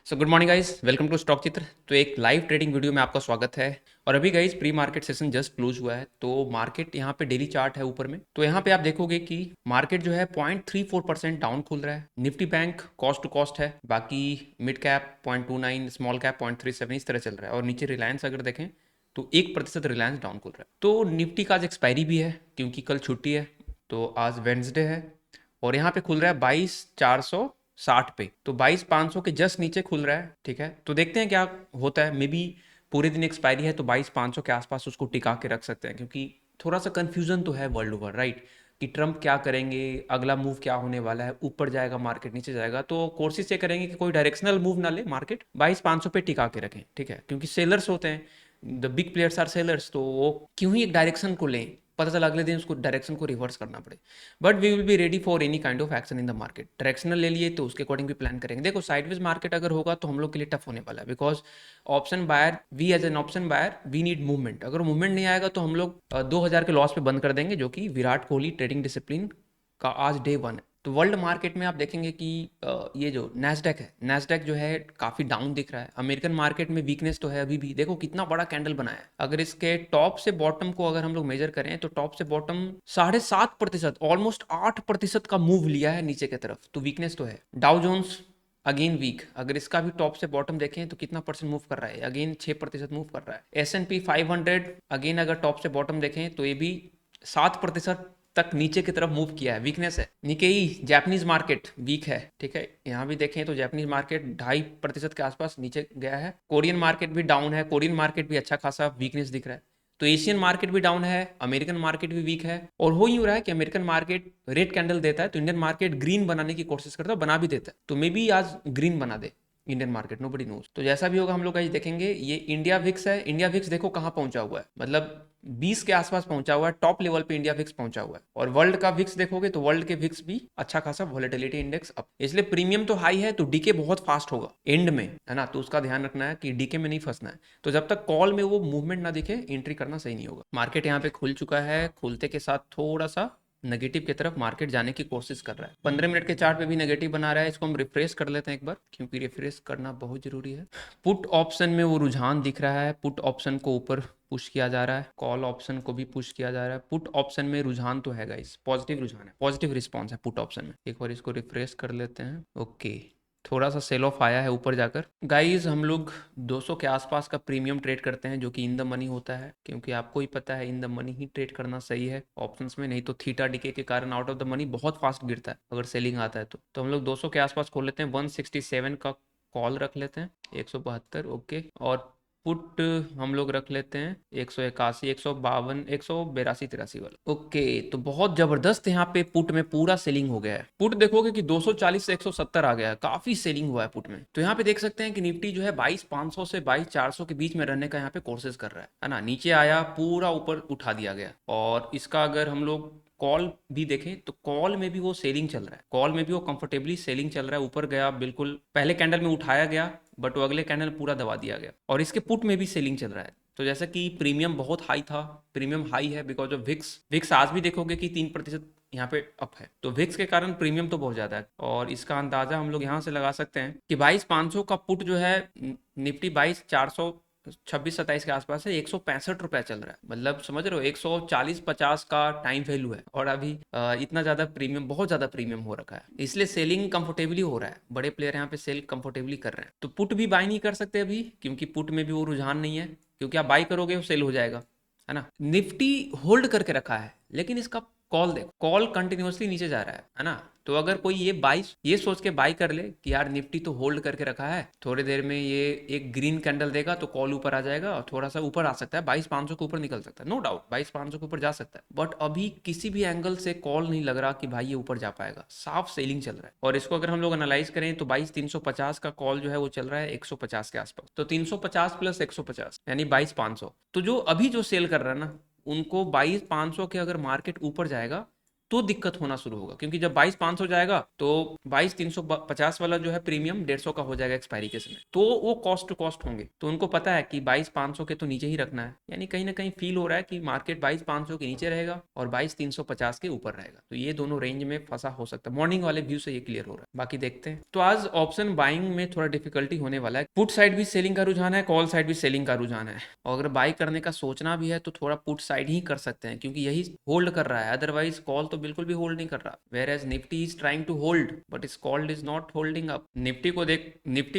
So good morning guys, welcome to stock Chitra. तो एक live trading video में आपका स्वागत है। और अभी guys pre market session just close हुआ है, तो मार्केट यहाँ पे डेली चार्ट है ऊपर में। तो यहाँ पे आप देखोगे कि मार्केट जो है 0.34% डाउन खुल रहा है। Nifty bank cost to cost है, बाकी मिड कैप 0.29, स्मॉल कैप 0.37 इस तरह चल रहा है। और नीचे रिलायंस अगर देखें तो 1% रिलायंस डाउन खुल रहा है। तो निफ्टी का आज एक्सपायरी भी है क्योंकि कल छुट्टी है, तो आज वेंसडे है। और यहाँ पे खुल रहा है 22,460 पे, तो 22,500 के जस्ट नीचे खुल रहा है। ठीक है, तो देखते हैं क्या होता है। मे बी पूरे दिन एक्सपायरी है तो 22,500 के आसपास उसको टिका के रख सकते हैं, क्योंकि थोड़ा सा कंफ्यूजन तो है वर्ल्ड ओवर, राइट, कि ट्रम्प क्या करेंगे, अगला मूव क्या होने वाला है, ऊपर जाएगा मार्केट नीचे जाएगा। तो कोशिश ये करेंगे कि कोई डायरेक्शनल मूव ना ले मार्केट, 22,500 पे टिका के रखें। ठीक है, क्योंकि सेलर्स होते हैं, the big players are sellers, तो वो क्यों ही एक डायरेक्शन को लें, पता चला अगले दिन उसको डायरेक्शन को रिवर्स करना पड़े। But we will be ready for any kind of action in the market. Directional ले लिए तो उसके अकॉर्डिंग भी प्लान करेंगे। देखो साइडवेज मार्केट अगर होगा तो हम लोग के लिए टफ होने वाला है, because option buyer, we as an option buyer we need movement. अगर मूवमेंट नहीं आएगा तो हम लोग 2,000 के लॉस पे बंद कर देंगे, जो कि विराट कोहली ट्रेडिंग डिसिप्लिन का आज डे 1 है। तो वर्ल्ड मार्केट में आप देखेंगे कि ये जो नैस्डैक है, नैस्डैक जो है काफ़ी डाउन दिख रहा है। अमेरिकन मार्केट में वीकनेस तो है अभी भी, देखो कितना बड़ा कैंडल बनाया है। अगर इसके टॉप से बॉटम को अगर हम लोग मेजर करें तो टॉप से बॉटम 7.5%, ऑलमोस्ट 8% का मूव लिया है नीचे की तरफ, तो वीकनेस तो है। डाउ जोन्स अगेन वीक, अगर इसका भी टॉप से बॉटम देखें तो कितना परसेंट मूव कर रहा है, अगेन 6% मूव कर रहा है। S&P 500 अगेन अगर टॉप से बॉटम देखें तो ये भी 7% तक नीचे की तरफ मूव किया है, वीकनेस है। निकेई जापानीज मार्केट वीक है। ठीक है, यहाँ भी देखें तो जापानीज मार्केट 2.5% के आसपास नीचे गया है। कोरियन मार्केट भी डाउन है, कोरियन मार्केट भी अच्छा खासा वीकनेस दिख रहा है। तो एशियन मार्केट भी डाउन है, अमेरिकन मार्केट भी वीक है। और हो ही रहा है कि अमेरिकन मार्केट रेड कैंडल देता है तो इंडियन मार्केट ग्रीन बनाने की कोशिश करता है, बना भी देता है। तो मे बी आज ग्रीन बना दे इंडियन मार्केट, नो बडी नोज। तो जैसा भी होगा हम लोग आज देखेंगे। ये इंडिया विक्स है, इंडिया विक्स देखो कहाँ पहुंचा हुआ है, मतलब 20 के आसपास पहुंचा हुआ है, टॉप लेवल पे इंडिया विक्स पहुंचा हुआ है। और वर्ल्ड का विक्स देखोगे तो वर्ल्ड के विक्स भी अच्छा खासा वोलेटिलिटी इंडेक्स अप, इसलिए प्रीमियम तो हाई है तो डीके बहुत फास्ट होगा एंड में, है ना। तो उसका ध्यान रखना है कि डीके में नहीं फंसना है। तो जब तक कॉल में वो मूवमेंट ना दिखे एंट्री करना सही नहीं होगा। मार्केट यहाँ पे खुल चुका है, खुलते के साथ थोड़ा सा नेगेटिव की तरफ मार्केट जाने की कोशिश कर रहा है। 15 मिनट के चार्ट पे भी नेगेटिव बना रहा है। इसको हम रिफ्रेश कर लेते हैं एक बार, क्योंकि रिफ्रेश करना बहुत जरूरी है। पुट ऑप्शन में वो रुझान दिख रहा है, पुट ऑप्शन को ऊपर पुश किया जा रहा है, कॉल ऑप्शन को भी पुश किया जा रहा है। पुट ऑप्शन में रुझान तो है गाइस, पॉजिटिव रुझान है, पॉजिटिव रिस्पॉन्स है पुट ऑप्शन में। एक बार इसको रिफ्रेश कर लेते हैं। ओके, थोड़ा सा सेल ऑफ आया है ऊपर जाकर। गाइस हम लोग 200 के आसपास का प्रीमियम ट्रेड करते हैं, जो कि इन द मनी होता है, क्योंकि आपको ही पता है in the money he trade करना सही है ऑप्शंस में। नहीं तो थीटा डीके के कारण आउट ऑफ द मनी बहुत फास्ट गिरता है अगर सेलिंग आता है तो हम लोग 200 के आसपास खोल लेते हैं। 167 का कॉल रख लेते हैं, 172। ओके, और पुट हम लोग रख लेते हैं 181, 152, 182, 83 वाला। ओके, तो बहुत जबरदस्त यहाँ पे पुट में पूरा सेलिंग हो गया है। पुट देखोगे कि 240 से 170 आ गया है, काफी सेलिंग हुआ है पुट में। तो यहाँ पे देख सकते हैं कि निफ्टी जो है 22,500 से 22,400 के बीच में रहने का यहाँ पे कोशिश कर रहा है ना। नीचे आया, पूरा ऊपर उठा दिया गया। और इसका अगर हम लोग कॉल भी देखें तो कॉल में भी वो सेलिंग चल रहा है, कॉल में भी वो कंफर्टेबली सेलिंग चल रहा है। ऊपर गया, बिल्कुल पहले कैंडल में उठाया गया, बट वो अगले कैंडल पूरा दबा दिया गया। और इसके पुट में भी सेलिंग चल रहा है। तो जैसा कि प्रीमियम बहुत हाई था, प्रीमियम हाई है बिकॉज ऑफ विक्स। विक्स आज भी देखोगे कि 3% यहाँ पे अप है, तो विक्स के कारण प्रीमियम तो बहुत ज्यादा है। और इसका अंदाजा हम लोग यहाँ से लगा सकते हैं कि 22,500 का पुट जो है निफ्टी 22,400 26-27 के आसपास है, 165 रुपए चल रहा है। मतलब समझ रहे हो, 140-50 का टाइम वैल्यू है। और अभी इतना ज्यादा प्रीमियम, बहुत ज्यादा प्रीमियम हो रखा है, इसलिए सेलिंग कंफर्टेबली हो रहा है। बड़े प्लेयर यहाँ पे सेल कंफर्टेबली कर रहे हैं। तो पुट भी बाय नहीं कर सकते अभी, क्योंकि पुट में भी वो रुझान नहीं है, क्योंकि आप बाय करोगे वो सेल हो जाएगा, है ना। निफ्टी होल्ड करके रखा है, लेकिन इसका कॉल देखो, कॉल कंटिन्यूअसली नीचे जा रहा है ना। तो अगर कोई ये सोच के बाई कर ले कि यार निफ्टी तो होल्ड करके रखा है, थोड़ी देर में ये एक ग्रीन कैंडल देगा तो कॉल ऊपर आ जाएगा और थोड़ा सा ऊपर आ सकता है, 22,500 के ऊपर निकल सकता है, नो डाउट 22,500 के ऊपर जा सकता है। बट अभी किसी भी एंगल से कॉल नहीं लग रहा कि भाई ये ऊपर जा पाएगा, साफ सेलिंग चल रहा है। और इसको अगर हम लोग एनालाइज करें तो 22,350 का कॉल जो है वो चल रहा है 150 के आसपास। तो 350 प्लस 150 यानी 22,500। तो जो अभी जो सेल कर रहा है ना, उनको 22,500 के अगर मार्केट ऊपर जाएगा तो दिक्कत होना शुरू होगा, क्योंकि जब 22,500 जाएगा तो 22,350 वाला जो है प्रीमियम 150 का हो जाएगा एक्सपायरी के समय, तो वो कॉस्ट टू कॉस्ट होंगे। तो उनको पता है कि 22,500 के तो नीचे ही रखना है, यानी कहीं ना कहीं फील हो रहा है कि मार्केट 22,500 के नीचे रहेगा और 22,350 के ऊपर रहेगा। तो ये दोनों रेंज में फंसा हो सकता है, मॉर्निंग वाले व्यू से ये क्लियर हो रहा है। बाकी देखते हैं। तो आज ऑप्शन बाइंग में थोड़ा डिफिकल्टी होने वाला है। पुट साइड भी सेलिंग का रुझान है, कॉल साइड भी सेलिंग का रुझान है, और अगर बाई करने का सोचना भी है तो थोड़ा पुट साइड ही कर सकते हैं, क्योंकि यही होल्ड कर रहा है। अदरवाइज कॉल तो बिल्कुल भी होल्ड नहीं कर रहा। Where as Nifty is trying to hold but is called is not holding up. Nifty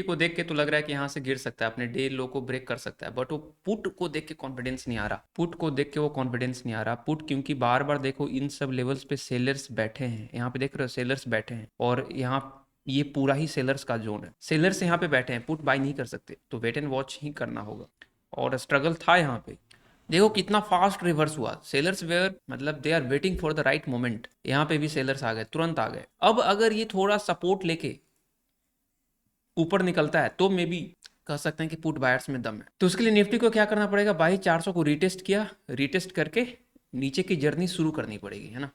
को देख के तो लग रहा है कि यहाँ से गिर सकता है, अपने डे लो को ब्रेक कर सकता है, बट वो पुट को देख के कॉन्फिडेंस नहीं आ रहा। पुट को देख के वो कॉन्फिडेंस नहीं आ रहा। पुट क्योंकि बार बार देखो इन सब लेवल्स पे सेलर्स बैठे हैं, यहाँ पे देख रहे हो सेलर्स बैठे हैं, और यहाँ ये पूरा ही सेलर्स का जोन है। सेलर्स यहाँ पे बैठे हैं, पुट बाय नहीं कर सकते, तो वेट एंड वॉच ही करना होगा। और स्ट्रगल था यहाँ पे, देखो कितना फास्ट रिवर्स हुआ। सेलर्स वेयर मतलब they are waiting for the right moment. यहाँ पे भी सेलर्स आ गए, तुरंत आ गए। अब अगर ये थोड़ा सपोर्ट लेके ऊपर निकलता है तो मे बी कह सकते हैं कि पुट बायर्स में दम है। तो उसके लिए निफ्टी को क्या करना पड़ेगा, 22,400 को रीटेस्ट किया, रीटेस्ट करके नीचे की जर्नी शुरू करनी पड़ेगी, है ना।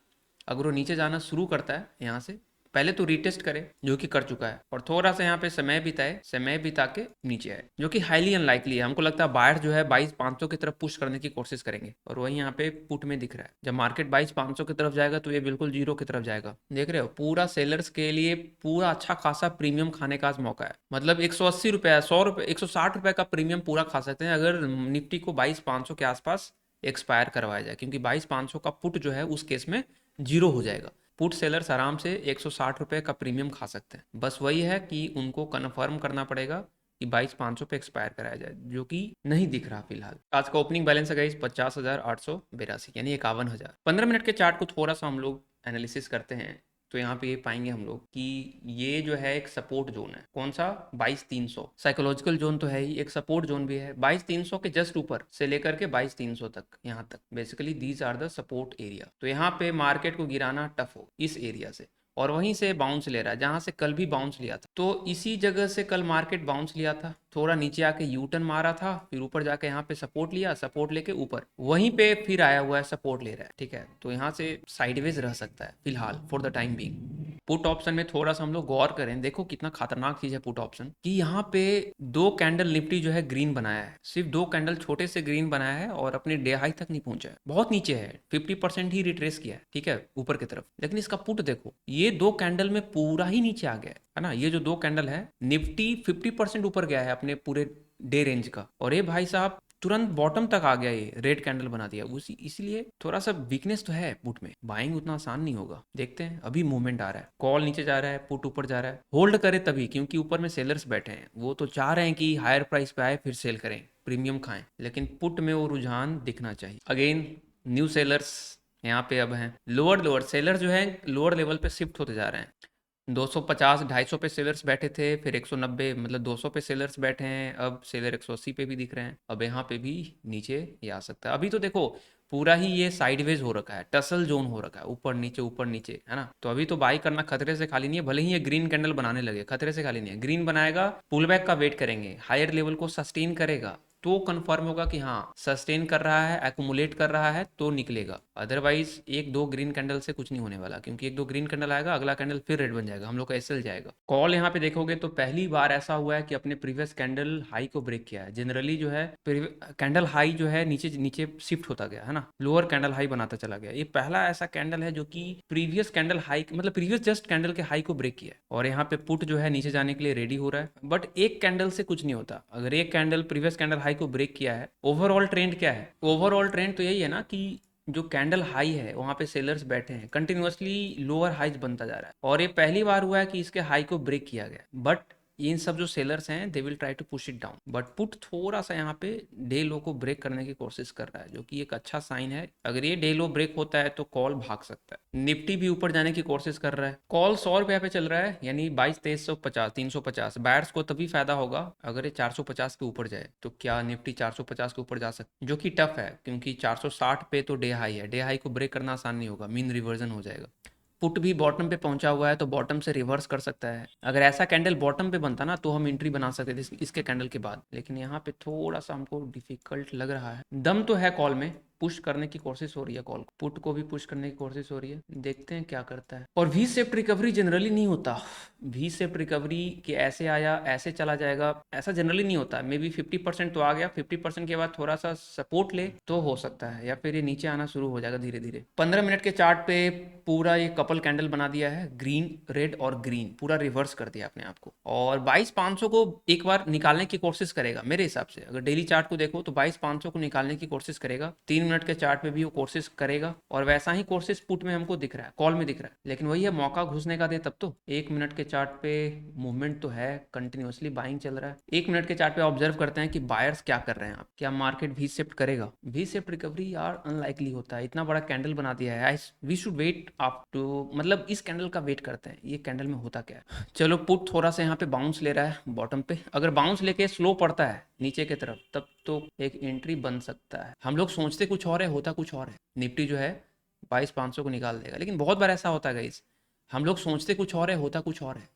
अगर वो नीचे जाना शुरू करता है यहाँ से, पहले तो रीटेस्ट करे जो कि कर चुका है, और थोड़ा सा यहाँ पे समय बिताए, समय बिता के नीचे आए, जो कि हाईली अनलाइकली है। हमको लगता है बायर जो है 22,500 की तरफ पुश करने की कोशिश करेंगे, और वही यहाँ पे पुट में दिख रहा है। जब मार्केट 22,500 की तरफ जाएगा तो ये बिल्कुल जीरो की तरफ जाएगा। देख रहे हो, पूरा सेलर्स के लिए पूरा अच्छा खासा प्रीमियम खाने का आज मौका है। मतलब 180 रुपये, 100 रुपये, 160 रुपये का प्रीमियम पूरा खा सकते हैं अगर निफ्टी को 22,500 के आसपास एक्सपायर करवाया जाए, क्योंकि 22,500 का पुट जो है उस केस में जीरो हो जाएगा। पुट सेलर्स आराम से 160 रुपये का प्रीमियम खा सकते हैं। बस वही है कि उनको कन्फर्म करना पड़ेगा कि 22,500 पे एक्सपायर कराया जाए, जो कि नहीं दिख रहा फिलहाल। आज का ओपनिंग बैलेंस है गाइस 50,882, यानी 51,000। 15 मिनट के चार्ट को थोड़ा सा हम लोग एनालिसिस करते हैं, तो यहाँ पे ये पाएंगे हम लोग कि ये जो है एक सपोर्ट जोन है। कौन सा, 22,300 साइकोलॉजिकल जोन तो है ही, एक सपोर्ट जोन भी है। 22,300 के जस्ट ऊपर से लेकर के 22,300 तक, यहाँ तक basically these are the support area. तो यहाँ पे मार्केट को गिराना टफ हो इस एरिया से, और वहीं से बाउंस ले रहा है जहां से कल भी बाउंस लिया था। तो इसी जगह से कल मार्केट बाउंस लिया था, थोड़ा नीचे आके यू टर्न मारा था, फिर ऊपर जाके यहाँ पे सपोर्ट लिया, सपोर्ट लेके ऊपर वहीं पे फिर आया हुआ है, सपोर्ट ले रहा है। ठीक है, तो यहाँ से साइडवेज रह सकता है फिलहाल for the time being. Put option में थोड़ा सा हम लोग गौर करें, देखो कितना खतरनाक चीज है पुट ऑप्शन, कि यहाँ पे दो कैंडल निफ्टी जो है ग्रीन बनाया है, सिर्फ दो कैंडल छोटे से ग्रीन बनाया है, और अपने डे हाई तक नहीं पहुंचा है, बहुत नीचे है, 50% ही रिट्रेस किया है, ठीक है, ऊपर की तरफ। लेकिन इसका पुट देखो, ये दो कैंडल में पूरा ही नीचे आ गया है ना। ये जो दो कैंडल है, निफ्टी 50% ऊपर गया है अपने पूरे डे रेंज का, और ये भाई साहब तुरंत बॉटम तक आ गया, ये रेड कैंडल बना दिया उसी। इसलिए थोड़ा सा वीकनेस तो है पुट में, बाइंग उतना आसान नहीं होगा। देखते हैं, अभी मूवमेंट आ रहा है, कॉल नीचे जा रहा है, पुट ऊपर जा रहा है। होल्ड करे तभी, क्योंकि ऊपर में सेलर्स बैठे हैं, वो तो चाह रहे हैं कि हायर प्राइस पे आए फिर सेल करें, प्रीमियम खाएं, लेकिन पुट में वो रुझान दिखना चाहिए। अगेन न्यू सेलर्स यहाँ पे अब हैं, लोअर सेलर जो है लोअर लेवल पे शिफ्ट होते जा रहे हैं। 250 250 पे सेलर्स बैठे थे, फिर 190 मतलब 200 पे सेलर्स बैठे हैं, अब सेलर 180 पे भी दिख रहे हैं, अब यहाँ पे भी नीचे ये आ सकता है। अभी तो देखो पूरा ही ये साइडवेज हो रखा है, टसल जोन हो रखा है, ऊपर नीचे, है ना। तो अभी तो बाई करना खतरे से खाली नहीं है, भले ही ये ग्रीन कैंडल बनाने लगे, खतरे से खाली नहीं है। ग्रीन बनाएगा, पुल बैक का वेट करेंगे, हायर लेवल को सस्टेन करेगा तो कंफर्म होगा कि हाँ सस्टेन कर रहा है, एक्यूमुलेट कर रहा है, तो निकलेगा। अदरवाइज एक दो ग्रीन कैंडल से कुछ नहीं होने वाला, क्योंकि एक दो ग्रीन कैंडल आएगा, अगला कैंडल फिर रेड बन जाएगा, हम लोग का एसएल जाएगा। कॉल यहाँ पे देखोगे तो पहली बार ऐसा हुआ है कि अपने प्रीवियस कैंडल हाई को ब्रेक किया है। जनरली जो है कैंडल हाई जो है नीचे नीचे शिफ्ट होता गया है ना, लोअर कैंडल हाई बनाता चला गया। ये पहला ऐसा कैंडल है जो कि प्रीवियस कैंडल हाई मतलब प्रीवियस जस्ट कैंडल के हाई को ब्रेक किया है, और यहाँ पे पुट जो है नीचे जाने के लिए रेडी हो रहा है। बट एक कैंडल से कुछ नहीं होता, अगर एक कैंडल प्रीवियस कैंडल हाई को ब्रेक किया है। ओवरऑल ट्रेंड क्या है, ओवरऑल ट्रेंड तो यही है ना कि जो कैंडल हाई है वहां पे सेलर्स बैठे हैं, कंटिन्यूअसली लोअर हाइज बनता जा रहा है, और ये पहली बार हुआ है कि इसके हाई को ब्रेक किया गया। बट इन सब जो सेलर्स हैं they will try to push it down, but put थोड़ा सा यहाँ पे डे लो को ब्रेक करने की कोशिश कर रहा है, जो कि एक अच्छा साइन है। अगर ये डे लो ब्रेक होता है तो कॉल भाग सकता है। निफ्टी भी ऊपर जाने की कोशिश कर रहा है, कॉल 100 रुपये पे चल रहा है, यानी 22,2350 350। बायर्स को तभी फायदा होगा अगर ये 450 के ऊपर जाए, तो क्या निफ्टी 450 के ऊपर जा सकता, जो कि टफ है, क्योंकि 460 पे तो डे हाई है, डे हाई को ब्रेक करना आसान नहीं होगा, मीन रिवर्जन हो जाएगा। पुट भी बॉटम पे पहुंचा हुआ है, तो बॉटम से रिवर्स कर सकता है। अगर ऐसा कैंडल बॉटम पे बनता ना तो हम एंट्री बना सकते थे इसके कैंडल के बाद, लेकिन यहाँ पे थोड़ा सा हमको डिफिकल्ट लग रहा है। दम तो है कॉल में, पुश करने की कोशिश हो रही है, कॉल पुट को भी पुश करने की कोशिश हो रही है, देखते हैं क्या करता है। और वी शेप्ड रिकवरी जनरली नहीं होता, वी शेप्ड रिकवरी कि ऐसे आया ऐसे चला जाएगा, ऐसा जनरली नहीं होता। मे बी 50% तो आ गया, 50% के बाद थोड़ा सा सपोर्ट ले तो हो सकता है, या फिर ये नीचे आना शुरू हो जाएगा धीरे धीरे। 15 मिनट के चार्ट पे पूरा ये कपल कैंडल बना दिया है, ग्रीन रेड और ग्रीन, पूरा रिवर्स कर दिया अपने आप को। और 22,500 को एक बार निकालने की कोशिश करेगा मेरे हिसाब से। अगर डेली चार्ट को देखो तो 22,500 को निकालने की कोशिश करेगा, 3 मिनट के चार्ट पे भी वो कोशिश करेगा, और वैसा ही कोशिश पुट में हमको दिख रहा है, कॉल में दिख रहा है। लेकिन वही है, मौका घुसने का दे तब तो। 1 मिनट के चार्ट पे मूवमेंट तो है, कंटिन्यूअसली बाइंग चल रहा है। 1 मिनट के चार्ट पे ऑब्जर्व करते हैं कि बायर्स क्या कर रहे हैं। आप क्या मार्केट वी शिफ्ट करेगा? वी शिफ्ट रिकवरी यार अनलाइकली होता है, इतना बड़ा कैंडल बना दिया है। We should wait up to, मतलब इस कैंडल का वेट करते हैं, ये कैंडल में होता क्या है। चलो पुट थोड़ा सा यहाँ पे बाउंस ले रहा है बॉटम पे, अगर बाउंस लेके स्लो पड़ता है नीचे की तरफ तब तो एक एंट्री बन सकता है। हम लोग सोचते कुछ और है, होता कुछ और है। निफ्टी जो है 22,500 को निकाल देगा, लेकिन बहुत बार ऐसा होता है गाइस, हम लोग सोचते कुछ और है, होता कुछ और है।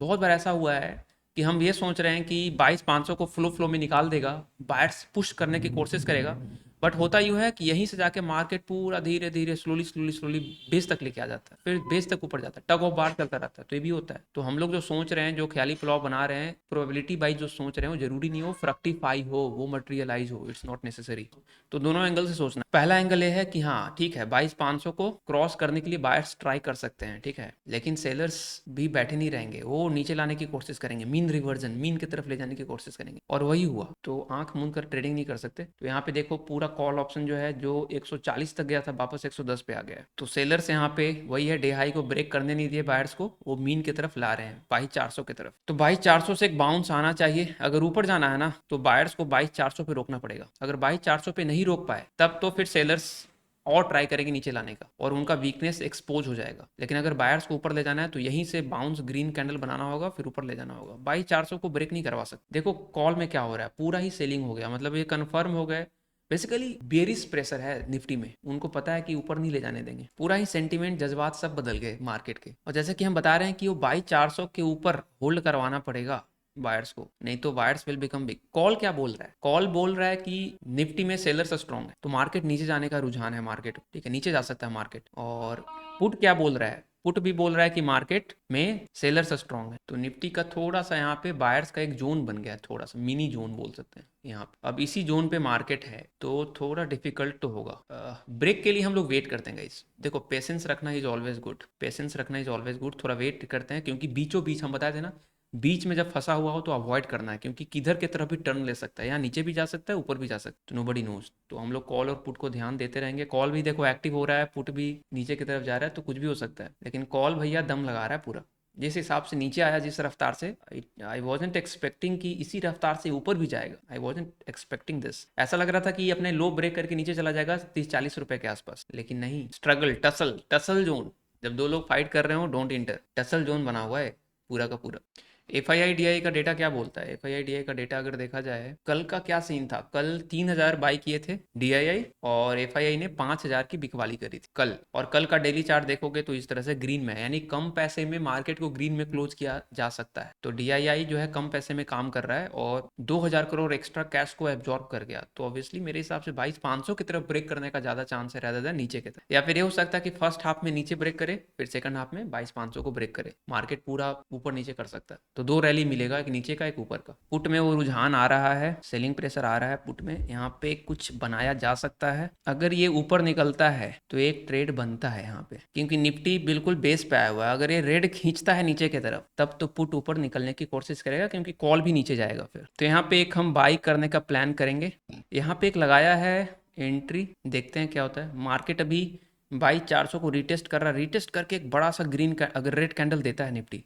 बहुत बार ऐसा हुआ है कि हम ये सोच रहे हैं कि 22,500 को फ्लो में निकाल देगा, बायर्स पुश करने की कोशिश करेगा, बट होता यूँ है कि यहीं से जाके मार्केट पूरा धीरे धीरे स्लोली स्लोली स्लोली बेस तक लेके आ जाता है, फिर बेस तक ऊपर जाता है, टग ऑफ वार चलता रहता है। तो ये भी होता है। तो हम लोग जो सोच रहे हैं, जो ख्याली प्लाव बना रहे हैं, प्रोबेबिलिटी वाइज जो सोच रहे हैं, वो जरूरी नहीं हो फ्रक्टिफाई हो, वो मटेरियलाइज हो, इट्स नॉट नेसेसरी। तो दोनों एंगल से सोचना। पहला एंगल ये है कि हाँ ठीक है, 22,500 को क्रॉस करने के लिए बायर्स ट्राई कर सकते हैं, ठीक है, लेकिन सेलर्स भी बैठे नहीं रहेंगे, वो नीचे लाने की कोशिश करेंगे, मीन रिवर्जन, मीन की तरफ ले जाने की कोशिश करेंगे, और वही हुआ। तो आंख मूंद कर ट्रेडिंग नहीं कर सकते। तो यहाँ पे देखो पूरा कॉल ऑप्शन जो है, जो 140 तक गया था वापस 110 पे आ गया है। तो सेलर्स यहाँ पे वही है, डे हाई को ब्रेक करने नहीं दिए बायर्स को, वो मीन की तरफ ला रहे हैं 22,400 की तरफ। तो 22,400 से एक बाउंस आना चाहिए। अगर ऊपर जाना है ना तो बायर्स को 22,400 पे रोकना पड़ेगा। अगर 22,400 पे नहीं रोक पाए तब तो फिर सेलर्स और ट्राई करेंगे नीचे लाने का, और उनका वीकनेस एक्सपोज हो जाएगा। लेकिन अगर बायर्स को ऊपर ले जाना है तो यहीं से बाउंस ग्रीन कैंडल बनाना होगा, फिर ऊपर ले जाना होगा। 22,400 को ब्रेक नहीं करवा सकते। देखो कॉल में क्या हो रहा है, पूरा ही सेलिंग हो गया, मतलब ये कंफर्म हो गए। बेसिकली बेरिश प्रेशर है निफ्टी में, उनको पता है कि ऊपर नहीं ले जाने देंगे। पूरा ही सेंटीमेंट, जज्बात सब बदल गए मार्केट के। और जैसे कि हम बता रहे हैं कि वो 22,400 के ऊपर होल्ड करवाना पड़ेगा बायर्स को, नहीं तो buyers will become big. Call क्या बोल रहा है? कॉल बोल रहा है कि निफ्टी में सेलर्स स्ट्रॉन्ग है, तो मार्केट नीचे जाने का रुझान है, मार्केट ठीक है नीचे जा सकता है मार्केट। और पुट क्या बोल रहा है? पुट भी बोल रहा है कि मार्केट में सेलर्स स्ट्रॉन्ग है। तो निफ्टी का थोड़ा सा यहाँ पे बायर्स का एक जोन बन गया है, थोड़ा सा मिनी जोन बोल सकते हैं यहाँ पे। अब इसी जोन पे मार्केट है तो थोड़ा डिफिकल्ट तो होगा। ब्रेक के लिए हम लोग वेट करते हैं गाइस। देखो पेशेंस रखना इज ऑलवेज गुड, पेशेंस रखना इज ऑलवेज गुड। थोड़ा वेट करते हैं, क्योंकि बीचों बीच हम बताए थे ना, बीच में जब फंसा हुआ हो तो अवॉइड करना है, क्योंकि किधर की तरफ भी टर्न ले सकता है, यहाँ नीचे भी जा सकता है, ऊपर भी जा सकता है, तो नोबडी नोज। तो हम लोग कॉल और पुट को ध्यान देते रहेंगे। कॉल भी देखो एक्टिव हो रहा है, पुट भी नीचे की तरफ जा रहा है, तो कुछ भी हो सकता है। लेकिन कॉल भैया दम लगा रहा है पूरा, जिस हिसाब से नीचे आया, जिस रफ्तार से, आई वॉजेंट एक्सपेक्टिंग कि इसी रफ्तार से ऊपर भी जाएगा। I wasn't expecting this. ऐसा लग रहा था कि अपने लो ब्रेक करके नीचे चला जाएगा 30-40 रुपए के आसपास, लेकिन नहीं। Struggle, tussle, tussle zone. जब दो लोग फाइट कर रहे हो डोंट इंटर, टसल जोन बना हुआ है पूरा का पूरा। FII-DI का डेटा क्या बोलता है? FII-DI का डेटा अगर देखा जाए, कल का क्या सीन था, कल 3,000 बाई किए थे DII, और FII ने 5,000 की बिकवाली करी थी कल। और कल का डेली चार्ट देखोगे तो इस तरह से ग्रीन में है, यानी कम पैसे में मार्केट को ग्रीन में क्लोज किया जा सकता है। तो DII जो है कम पैसे में काम कर रहा है, और 2,000 करोड़ एक्स्ट्रा कैश को एब्जॉर्ब कर गया। तो ऑब्वियसली मेरे हिसाब से 22,500 की तरफ ब्रेक करने का ज्यादा चांस है rather than नीचे की तरफ। या फिर ये हो सकता है कि फर्स्ट हाफ में नीचे ब्रेक करे, फिर सेकंड हाफ में 22,500 को ब्रेक करे, मार्केट पूरा ऊपर नीचे कर सकता है। तो 2 रैली मिलेगा, एक नीचे का एक ऊपर का। पुट में वो रुझान आ रहा है, सेलिंग प्रेशर आ रहा है पुट में, यहाँ पे कुछ बनाया जा सकता है। अगर ये ऊपर निकलता है तो एक ट्रेड बनता है यहाँ पे, क्योंकि निफ्टी बिल्कुल बेस पे आया हुआ है। अगर ये रेड खींचता है नीचे की तरफ तब तो पुट ऊपर निकलने की कोशिश करेगा, क्योंकि कॉल भी नीचे जाएगा फिर। तो यहाँ पे एक हम बाई करने का प्लान करेंगे। यहाँ पे एक लगाया है एंट्री, देखते हैं क्या होता है। मार्केट अभी 22,400 को रिटेस्ट कर रहा है, रिटेस्ट करके एक बड़ा सा ग्रीन अगर रेड कैंडल देता है निफ्टी,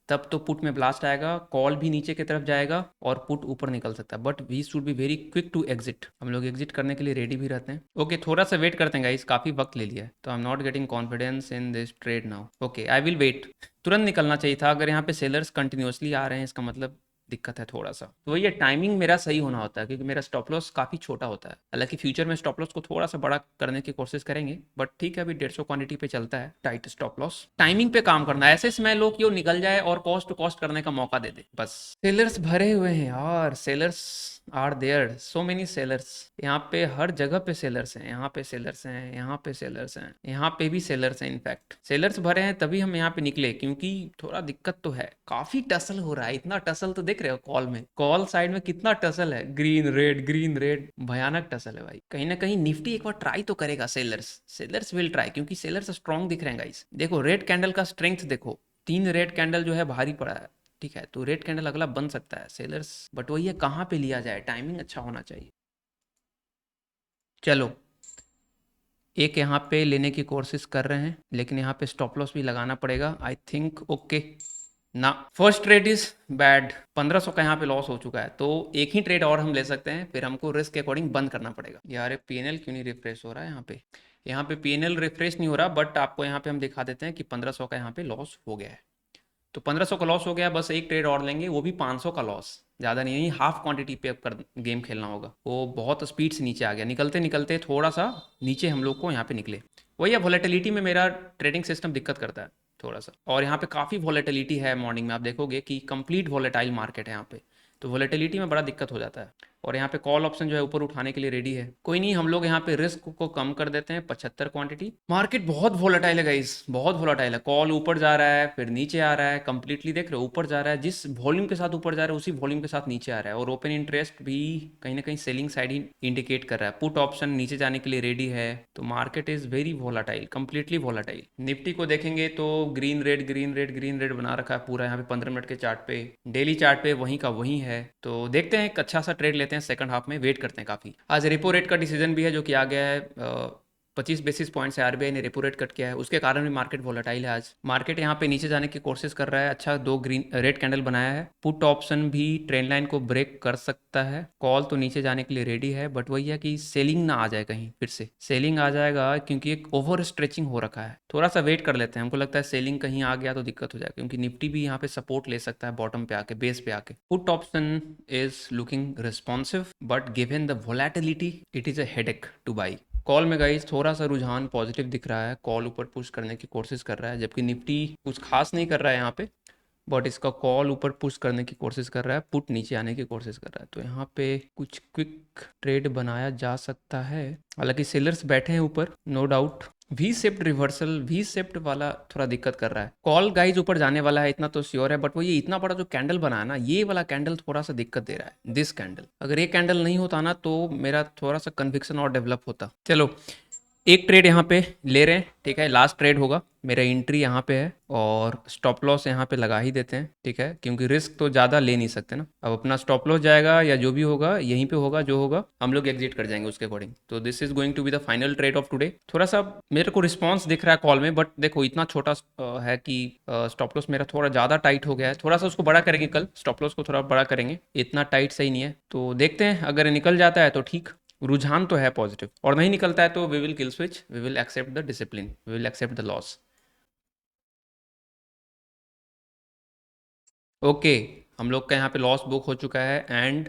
तब तो पुट में ब्लास्ट आएगा, कॉल भी नीचे की तरफ जाएगा और पुट ऊपर निकल सकता है। But we should be very quick to exit, हम लोग एग्जिट करने के लिए रेडी भी रहते हैं। ओके थोड़ा सा वेट करते हैं गाइस, काफ़ी वक्त ले लिया है, तो I am not getting confidence in this trade now. Okay I will wait. तुरंत निकलना चाहिए था, अगर यहाँ पे सेलर्स कंटिन्यूसली आ रहे हैं इसका मतलब दिक्कत है थोड़ा सा। तो वही है, टाइमिंग मेरा सही होना होता है क्योंकि मेरा स्टॉप लॉस काफ़ी छोटा होता है। हालांकि फ्यूचर में स्टॉप लॉस को थोड़ा सा बड़ा करने की कोशिश करेंगे, बट ठीक है, अभी 150 क्वांटिटी पे चलता है टाइट स्टॉप लॉस। टाइमिंग पे काम करना है, ऐसे समय लो कि वो निकल जाए और कॉस्ट टू कॉस्ट करने का मौका दे दे बस। सेलर्स भरे हुए हैं यार, sellers are there, so many sellers. यहाँ पे हर जगह पे सेलर्स हैं, यहाँ पे सेलर्स हैं, यहाँ पे सेलर्स हैं, यहाँ पे भी सेलर्स हैं। इनफैक्ट सेलर्स भरे हैं तभी हम यहाँ पे निकले, क्योंकि थोड़ा दिक्कत तो है, काफी टसल हो रहा है। इतना टसल तो देख रहे हो कॉल में, कॉल साइड में कितना टसल है, ग्रीन रेड भयानक टसल है भाई। कहीं ना कहीं निफ्टी एक बार ट्राई तो करेगा, सेलर्स सेलर्स विल ट्राई, क्योंकि सेलर्स स्ट्रॉन्ग दिख रहे हैं गाइस। देखो रेड कैंडल का स्ट्रेंथ देखो, 3 रेड कैंडल जो है भारी पड़ा है, ठीक है, तो रेड कैंडल अगला बन सकता है सेलर्स, बट वही है कहाँ पे लिया जाए, टाइमिंग अच्छा होना चाहिए। चलो, एक यहाँ पे लेने की कोशिश कर रहे हैं, लेकिन यहाँ पे स्टॉप लॉस भी लगाना पड़ेगा आई थिंक। ओके ना, फर्स्ट ट्रेड इज बैड, 1500 का यहाँ पे लॉस हो चुका है, तो एक ही ट्रेड और हम ले सकते हैं, फिर हमको रिस्क के अकॉर्डिंग बंद करना पड़ेगा। यार पीएनएल क्यों नहीं रिफ्रेश हो रहा है यहाँ पे? यहाँ पे पीएनएल रिफ्रेश नहीं हो रहा, बट आपको यहाँ पे हम दिखा देते हैं कि 1500 का यहाँ पे लॉस हो गया है। तो 1500 का लॉस हो गया, बस एक ट्रेड और लेंगे, वो भी 500 का लॉस, ज़्यादा नहीं है, हाफ क्वांटिटी पे अब कर गेम खेलना होगा। वो बहुत स्पीड से नीचे आ गया, निकलते निकलते थोड़ा सा नीचे हम लोग को यहाँ पे निकले। वही है, वॉलेटिलिटी में मेरा ट्रेडिंग सिस्टम दिक्कत करता है थोड़ा सा, और यहाँ पे काफ़ी वॉलेटिलिटी है। मॉर्निंग में आप देखोगे कि कंप्लीट वॉलेटाइल मार्केट है यहाँ पे, तो वॉलेटिलिटी में बड़ा दिक्कत हो जाता है। और यहाँ पे कॉल ऑप्शन जो है ऊपर उठाने के लिए रेडी है। कोई नहीं, हम लोग यहाँ पे रिस्क को कम कर देते हैं, 75 क्वांटिटी। मार्केट बहुत वोलेटाइल है गाइस, बहुत वोलेटाइल है। कॉल ऊपर जा रहा है, फिर नीचे आ रहा है, कंप्लीटली देख रहे हो, ऊपर जा रहा है, जिस वॉल्यूम के साथ ऊपर जा रहा है उसी वॉल्यूम के साथ नीचे आ रहा है। और ओपन इंटरेस्ट भी कहीं ना कहीं सेलिंग साइड ही इंडिकेट कर रहा है, पुट ऑप्शन नीचे जाने के लिए रेडी है। तो market is very volatile, completely volatile. Nifty को देखेंगे तो green red green red green red बना रखा है पूरा, यहाँ पे 15 मिनट के चार्ट पे, डेली चार्ट पे वहीं का वहीं है। तो देखते हैं, एक अच्छा सा ट्रेड लेते हैं सेकंड हाफ में, वेट करते हैं काफ़ी। आज रेपो रेट का डिसीजन भी है जो कि आ गया है, 25 बेसिस पॉइंट से आरबीआई ने रेपो रेट कट किया है, उसके कारण भी मार्केट वोलेटाइल है। आज मार्केट यहाँ पे नीचे जाने की कोशिश कर रहा है, अच्छा 2 ग्रीन रेड कैंडल बनाया है। पुट ऑप्शन भी ट्रेंड लाइन को ब्रेक कर सकता है, कॉल तो नीचे जाने के लिए रेडी है, बट वही है कि सेलिंग ना आ जाए, कहीं फिर से सेलिंग आ जाएगा क्योंकि एक ओवर स्ट्रेचिंग हो रखा है। थोड़ा सा वेट कर लेते हैं, हमको लगता है सेलिंग कहीं आ गया तो दिक्कत हो जाएगा, क्योंकि निफ्टी भी यहाँ पे सपोर्ट ले सकता है बॉटम पे आके, बेस पे आके। Put option is looking responsive, but given the volatility it is a headache two by. Call में गाइस थोड़ा सा रुझान पॉजिटिव दिख रहा है, कॉल ऊपर पुश करने की कोशिश कर रहा है, जबकि निफ्टी कुछ खास नहीं कर रहा है यहाँ पे, बट इसका कॉल ऊपर पुश करने की कोशिश कर रहा है, पुट नीचे आने की कोशिश कर रहा है। तो यहाँ पे कुछ क्विक ट्रेड बनाया जा सकता है, हालांकि सेलर्स बैठे हैं ऊपर, no doubt. V shift reversal, V shift वाला थोड़ा दिक्कत कर रहा है। कॉल गाइज ऊपर जाने वाला है इतना तो श्योर है, बट वो ये इतना बड़ा जो कैंडल बना है ना, ये वाला कैंडल थोड़ा सा दिक्कत दे रहा है। दिस कैंडल, अगर ये कैंडल नहीं होता ना तो मेरा थोड़ा सा कन्विक्शन और डेवलप होता। चलो, एक ट्रेड यहाँ पे ले रहे हैं, ठीक है, लास्ट ट्रेड होगा। मेरा एंट्री यहाँ पे है और स्टॉप लॉस यहाँ पे लगा ही देते हैं, ठीक है, क्योंकि रिस्क तो ज़्यादा ले नहीं सकते ना। अब अपना स्टॉप लॉस जाएगा या जो भी होगा यहीं पे होगा, जो होगा हम लोग एग्जिट कर जाएंगे उसके अकॉर्डिंग। तो this is going to be the final trade of today. थोड़ा सा मेरे को रिस्पॉन्स दिख रहा है कॉल में, बट देखो इतना छोटा है कि स्टॉप लॉस मेरा थोड़ा ज़्यादा टाइट हो गया है। थोड़ा सा उसको बड़ा करेंगे कल, स्टॉप लॉस को थोड़ा बड़ा करेंगे, इतना टाइट सही नहीं है। तो देखते हैं, अगर निकल जाता है तो ठीक, रुझान तो है पॉजिटिव, और नहीं निकलता है तो we will kill switch, we will accept the discipline, we will accept the loss. Okay, हम लोग का यहाँ पे लॉस बुक हो चुका है, and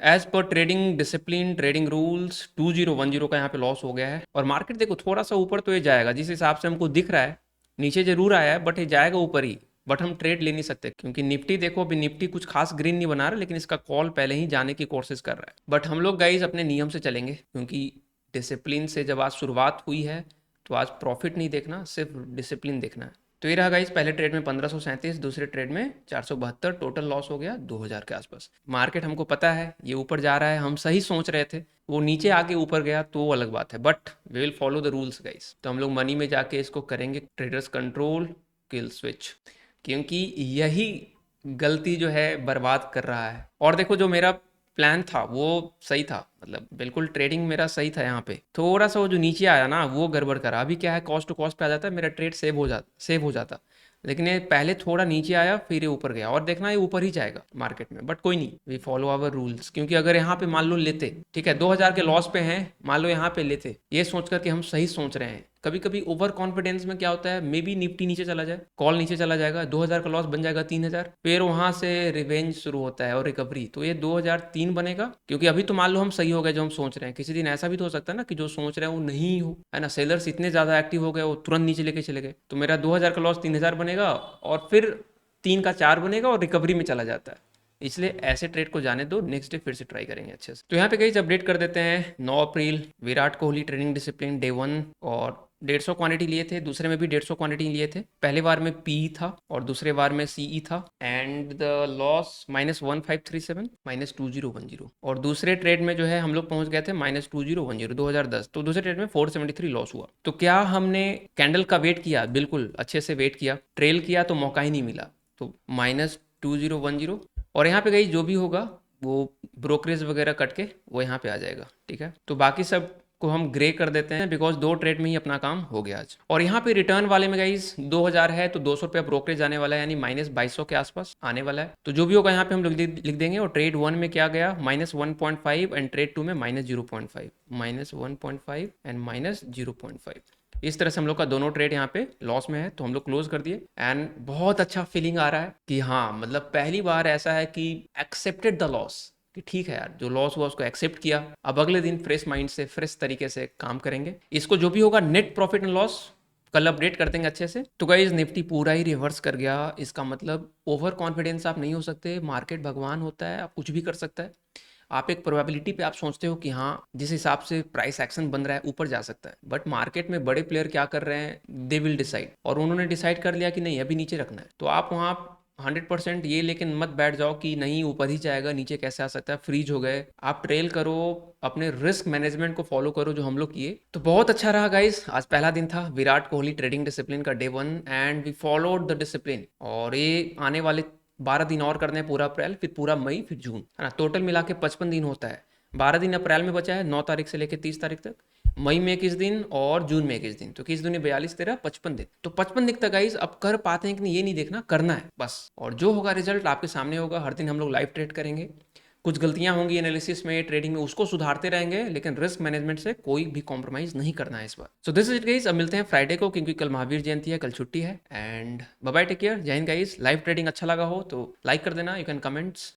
as per trading discipline, trading rules, 2010 का यहाँ पे लॉस हो गया है। और मार्केट देखो थोड़ा सा ऊपर तो ये जाएगा, जिस हिसाब से हमको दिख रहा है, नीचे जरूर आया है बट ये जाएगा ऊपर ही, बट हम ट्रेड ले नहीं सकते क्योंकि निफ्टी देखो, अभी निफ्टी कुछ खास ग्रीन नहीं बना रहा, लेकिन इसका कॉल पहले ही जाने की कोशिश कर रहा है। बट हम लोग गाइज अपने नियम से चलेंगे, क्योंकि डिसिप्लिन से जब आज शुरुआत हुई है तो आज प्रॉफिट नहीं देखना, सिर्फ डिसिप्लिन देखना है। तो ये रहा गाइस, पहले ट्रेड में 1537, दूसरे ट्रेड में 472, टोटल लॉस हो गया 2000 के आसपास। मार्केट हमको पता है ये ऊपर जा रहा है, हम सही सोच रहे थे, वो नीचे आके ऊपर गया तो वो अलग बात है, but we will follow the rules guys. तो हम लोग मनी में जाके इसको करेंगे ट्रेडर्स कंट्रोल, किल स्विच, क्योंकि यही गलती जो है बर्बाद कर रहा है। और देखो जो मेरा प्लान था वो सही था, मतलब बिल्कुल ट्रेडिंग मेरा सही था। यहाँ पे थोड़ा सा वो जो नीचे आया ना वो गड़बड़ करा। अभी क्या है, कॉस्ट टू कॉस्ट पे आ जाता है, मेरा ट्रेड सेव हो जाता, लेकिन ये पहले थोड़ा नीचे आया फिर ये ऊपर गया, और देखना ये ऊपर ही जाएगा मार्केट में, बट कोई नहीं, वी फॉलो आवर रूल्स। क्योंकि अगर यहाँ पे मान लो लेते, ठीक है, 2000 के लॉस पे हैं, मान लो यहाँ पे लेते, ये सोच कर कि हम सही सोच रहे हैं, कभी कभी ओवर कॉन्फिडेंस में क्या होता है, मे बी निफ्टी नीचे चला जाए, कॉल नीचे चला जाएगा, 2000 का लॉस बन जाएगा 3000, फिर वहां से रिवेंज शुरू होता है और रिकवरी। तो ये 2003 बनेगा, क्योंकि अभी तो मान लो हम सही हो गए जो हम सोच रहे हैं, किसी दिन ऐसा भी तो हो सकता है ना कि जो सोच रहे हैं वो नहीं हो, है ना, सेलर्स इतने ज्यादा एक्टिव हो गए वो तुरंत नीचे लेके चले गए, तो मेरा 2000 का लॉस 3000 बनेगा और फिर 3 का 4 बनेगा और रिकवरी में चला जाता है। इसलिए ऐसे ट्रेड को जाने दो, नेक्स्ट डे फिर से ट्राई करेंगे अच्छे से। तो यहाँ पे गाइस अपडेट कर देते हैं 9 अप्रैल, Virat Kohli trading discipline day 1, और 150 क्वांटिटी लिए थे, दूसरे में भी 150 क्वांटिटी लिए थे। पहले बार में पी था और दूसरे बार में सीई था, एंड द लॉस -1537 -2010, और दूसरे ट्रेड में जो है हम लोग पहुंच गए थे -2010 2010, तो दूसरे ट्रेड में 473 लॉस हुआ। तो क्या हमने कैंडल का वेट किया? बिल्कुल अच्छे से वेट किया, ट्रेल किया तो मौका ही नहीं मिला, तो -2010। और यहाँ पे गई जो भी होगा वो ब्रोकरेज वगैरह कट के वो यहाँ पे आ जाएगा, ठीक है। तो बाकी सब को हम ग्रे कर देते हैं, बिकॉज 2 ट्रेड में ही अपना काम हो गया आज। और यहाँ पे रिटर्न वाले में गाइस 2000 है तो 200 रुपया ब्रोकरेज आने वाला है, यानी -2200 के आसपास आने वाला है। तो जो भी होगा यहाँ पे हम लोग लिख देंगे। और ट्रेड 1 में क्या गया -1.5 एंड ट्रेड 2 में -0.5, -1.5 एंड -0.5। इस तरह से हम लोग का दोनों ट्रेड यहाँ पे लॉस में है, तो हम लोग क्लोज कर दिए। एंड बहुत अच्छा फीलिंग आ रहा है कि हाँ, मतलब पहली बार ऐसा है कि एक्सेप्टेड द लॉस, कि ठीक है यार, जो लॉस हुआ उसको एक्सेप्ट किया, अब अगले दिन फ्रेश माइंड से फ्रेश तरीके से काम करेंगे। इसको जो भी होगा नेट प्रॉफिट एंड लॉस कल अपडेट कर देंगे अच्छे से। तो गाइस निफ्टी पूरा ही रिवर्स कर गया, इसका मतलब ओवर कॉन्फिडेंस आप नहीं हो सकते, मार्केट भगवान होता है, आप कुछ भी कर सकता है। आप एक प्रोबेबिलिटी पे आप सोचते हो कि हाँ जिस हिसाब से प्राइस एक्शन बन रहा है ऊपर जा सकता है, बट मार्केट में बड़े प्लेयर क्या कर रहे हैं, दे विल डिसाइड, और उन्होंने डिसाइड कर लिया कि नहीं अभी नीचे रखना है, तो आप वहाँ 100% ये लेकिन मत बैठ जाओ कि नहीं ऊपर ही जाएगा, नीचे कैसे आ सकता है, फ्रीज हो गए। आप ट्रेल करो, अपने रिस्क मैनेजमेंट को फॉलो करो जो हम लोग किए। तो बहुत अच्छा रहा गाइस, आज पहला दिन था विराट कोहली ट्रेडिंग डिसिप्लिन का day 1, and we followed the discipline. और ये आने वाले 12 दिन और करने हैं, पूरा अप्रैल, फिर पूरा मई, फिर जून, है ना, टोटल मिला के 55 दिन होता है। 12 दिन अप्रैल में बचा है, 9 तारीख से लेकर 30 तारीख तक, मई में 21 दिन और जून में 21 दिन, तो 21 दूनी 42 13 55 दिन। तो 55 दिन तक गाइस अब कर पाते हैं कि नहीं ये नहीं देखना, करना है बस, और जो होगा रिजल्ट आपके सामने होगा। हर दिन हम लोग लाइव ट्रेड करेंगे, कुछ गलतियां होंगी एनालिसिस में, ट्रेडिंग में, उसको सुधारते रहेंगे, लेकिन रिस्क मैनेजमेंट से कोई भी कॉम्प्रोमाइज नहीं करना है इस बार। So this is it guys, अब मिलते हैं फ्राइडे को, क्योंकि कल महावीर जयंती है, कल छुट्टी है। And bye bye, take care, जय हिंद गाइस। लाइव ट्रेडिंग अच्छा लगा हो तो लाइक कर देना, यू कैन कमेंट्स,